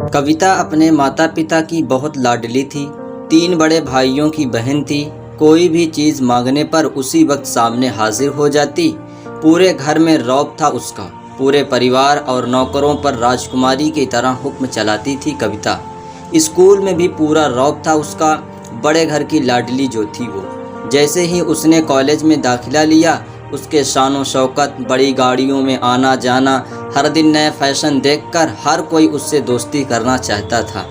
कविता अपने माता पिता की बहुत लाडली थी। 3 बड़े भाइयों की बहन थी। कोई भी चीज़ मांगने पर उसी वक्त सामने हाजिर हो जाती। पूरे घर में रौब था उसका। पूरे परिवार और नौकरों पर राजकुमारी की तरह हुक्म चलाती थी कविता। स्कूल में भी पूरा रौब था उसका। बड़े घर की लाडली जो थी वो। जैसे ही उसने कॉलेज में दाखिला लिया, उसके शान शौकत, बड़ी गाड़ियों में आना जाना, हर दिन नए फैशन देखकर हर कोई उससे दोस्ती करना चाहता था।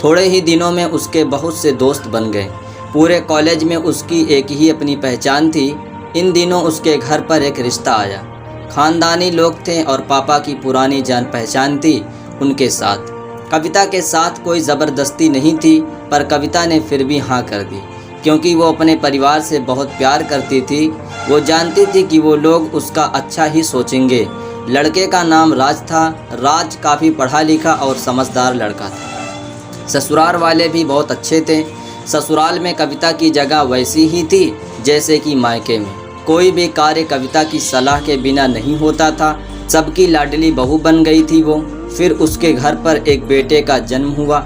थोड़े ही दिनों में उसके बहुत से दोस्त बन गए। पूरे कॉलेज में उसकी एक ही अपनी पहचान थी। इन दिनों उसके घर पर एक रिश्ता आया। खानदानी लोग थे और पापा की पुरानी जान पहचान थी उनके साथ। कविता के साथ कोई ज़बरदस्ती नहीं थी, पर कविता ने फिर भी हाँ कर दी, क्योंकि वो अपने परिवार से बहुत प्यार करती थी। वो जानती थी कि वो लोग उसका अच्छा ही सोचेंगे। लड़के का नाम राज था। राज काफ़ी पढ़ा लिखा और समझदार लड़का था। ससुराल वाले भी बहुत अच्छे थे। ससुराल में कविता की जगह वैसी ही थी जैसे कि मायके में। कोई भी कार्य कविता की सलाह के बिना नहीं होता था। सबकी लाडली बहू बन गई थी वो। फिर उसके घर पर एक बेटे का जन्म हुआ,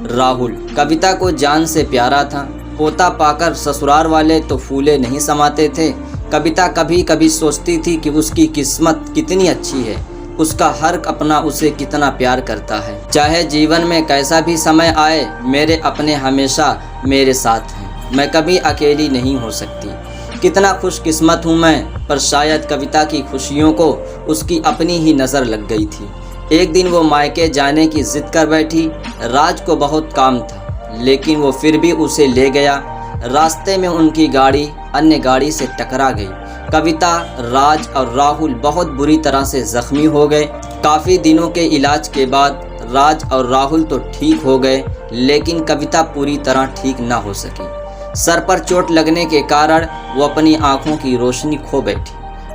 राहुल। कविता को जान से प्यारा था। पोता पाकर ससुराल वाले तो फूले नहीं समाते थे। कविता कभी कभी सोचती थी कि उसकी किस्मत कितनी अच्छी है। उसका हर अपना उसे कितना प्यार करता है। चाहे जीवन में कैसा भी समय आए, मेरे अपने हमेशा मेरे साथ हैं। मैं कभी अकेली नहीं हो सकती। कितना खुशकिस्मत हूँ मैं। पर शायद कविता की खुशियों को उसकी अपनी ही नज़र लग गई थी। एक दिन वो मायके जाने की जिद कर बैठी। राज को बहुत काम था, लेकिन वो फिर भी उसे ले गया। रास्ते में उनकी गाड़ी अन्य गाड़ी से टकरा गई। कविता, राज और राहुल बहुत बुरी तरह से जख्मी हो गए। काफ़ी दिनों के इलाज के बाद राज और राहुल तो ठीक हो गए, लेकिन कविता पूरी तरह ठीक ना हो सकी। सर पर चोट लगने के कारण वो अपनी आंखों की रोशनी खो बैठी।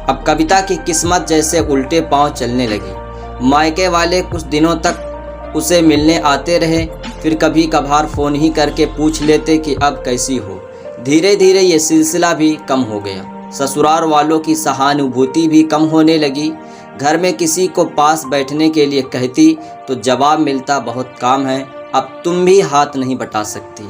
अब कविता की किस्मत जैसे उल्टे पांव चलने लगी। मायके वाले कुछ दिनों तक उसे मिलने आते रहे, फिर कभी कभार फ़ोन ही करके पूछ लेते कि अब कैसी हो। धीरे धीरे ये सिलसिला भी कम हो गया। ससुराल वालों की सहानुभूति भी कम होने लगी। घर में किसी को पास बैठने के लिए कहती तो जवाब मिलता, बहुत काम है, अब तुम भी हाथ नहीं बटा सकती।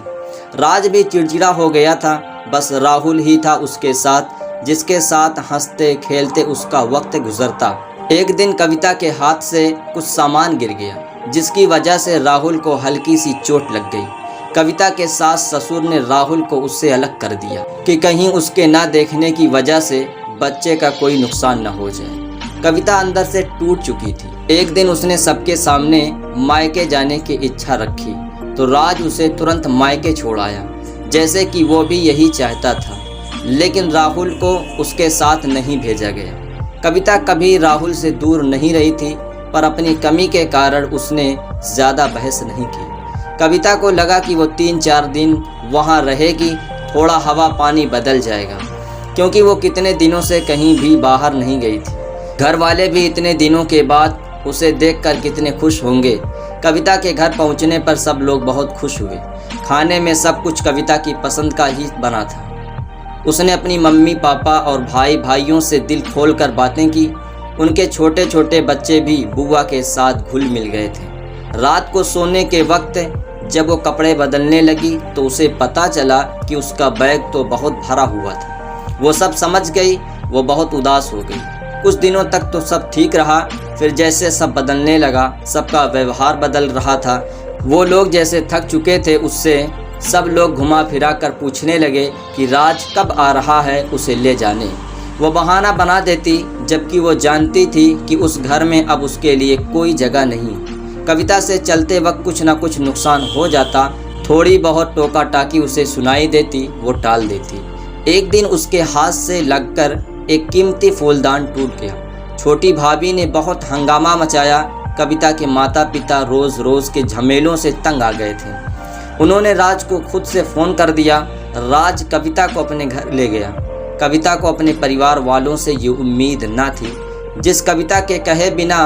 राज भी चिड़चिड़ा हो गया था। बस राहुल ही था उसके साथ, जिसके साथ हंसते खेलते उसका वक्त गुजरता। एक दिन कविता के हाथ से कुछ सामान गिर गया, जिसकी वजह से राहुल को हल्की सी चोट लग गई। कविता के सास ससुर ने राहुल को उससे अलग कर दिया कि कहीं उसके ना देखने की वजह से बच्चे का कोई नुकसान न हो जाए। कविता अंदर से टूट चुकी थी। एक दिन उसने सबके सामने मायके जाने की इच्छा रखी तो राज उसे तुरंत मायके छोड़ आया, जैसे कि वो भी यही चाहता था। लेकिन राहुल को उसके साथ नहीं भेजा गया। कविता कभी राहुल से दूर नहीं रही थी, पर अपनी कमी के कारण उसने ज़्यादा बहस नहीं की। कविता को लगा कि वो 3-4 दिन वहाँ रहेगी, थोड़ा हवा पानी बदल जाएगा, क्योंकि वो कितने दिनों से कहीं भी बाहर नहीं गई थी। घर वाले भी इतने दिनों के बाद उसे देखकर कितने खुश होंगे। कविता के घर पहुँचने पर सब लोग बहुत खुश हुए। खाने में सब कुछ कविता की पसंद का ही बना था। उसने अपनी मम्मी पापा और भाई भाइयों से दिल खोलकर बातें की। उनके छोटे छोटे बच्चे भी बुआ के साथ घुल मिल गए थे। रात को सोने के वक्त जब वो कपड़े बदलने लगी तो उसे पता चला कि उसका बैग तो बहुत भरा हुआ था। वो सब समझ गई। वो बहुत उदास हो गई। कुछ दिनों तक तो सब ठीक रहा, फिर जैसे सब बदलने लगा, सबका व्यवहार बदल रहा था। वो लोग जैसे थक चुके थे उससे, सब लोग घुमा फिरा कर पूछने लगे कि राज कब आ रहा है उसे ले जाने। वो बहाना बना देती, जबकि वो जानती थी कि उस घर में अब उसके लिए कोई जगह नहीं। कविता से चलते वक्त कुछ न कुछ नुकसान हो जाता। थोड़ी बहुत टोका टाकी उसे सुनाई देती, वो टाल देती। एक दिन उसके हाथ से लगकर एक कीमती फूलदान टूट गया। छोटी भाभी ने बहुत हंगामा मचाया। कविता के माता पिता रोज़ रोज़ के झमेलों से तंग आ गए थे। उन्होंने राज को खुद से फ़ोन कर दिया। राज कविता को अपने घर ले गया। कविता को अपने परिवार वालों से ये उम्मीद ना थी। जिस कविता के कहे बिना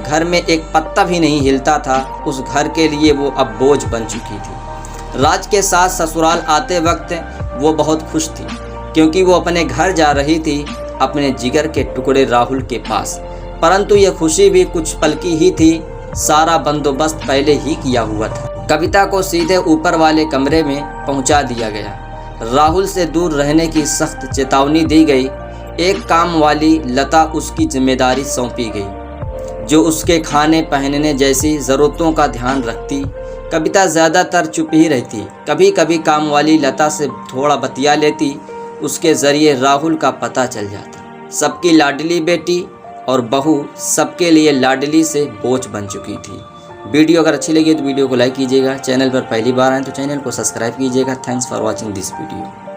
घर में एक पत्ता भी नहीं हिलता था, उस घर के लिए वो अब बोझ बन चुकी थी। राज के साथ ससुराल आते वक्त वो बहुत खुश थी, क्योंकि वो अपने घर जा रही थी, अपने जिगर के टुकड़े राहुल के पास। परंतु ये खुशी भी कुछ पल की ही थी। सारा बंदोबस्त पहले ही किया हुआ था। कविता को सीधे ऊपर वाले कमरे में पहुंचा दिया गया। राहुल से दूर रहने की सख्त चेतावनी दी गई। एक काम वाली लता उसकी जिम्मेदारी सौंपी गई, जो उसके खाने पहनने जैसी ज़रूरतों का ध्यान रखती। कविता ज़्यादातर चुप ही रहती। कभी कभी काम वाली लता से थोड़ा बतिया लेती। उसके ज़रिए राहुल का पता चल जाता। सबकी लाडली बेटी और बहू सबके लिए लाडली से बोझ बन चुकी थी। वीडियो अगर अच्छी लगी तो वीडियो को लाइक कीजिएगा। चैनल पर पहली बार आए तो चैनल को सब्सक्राइब कीजिएगा। Thanks for watching this video.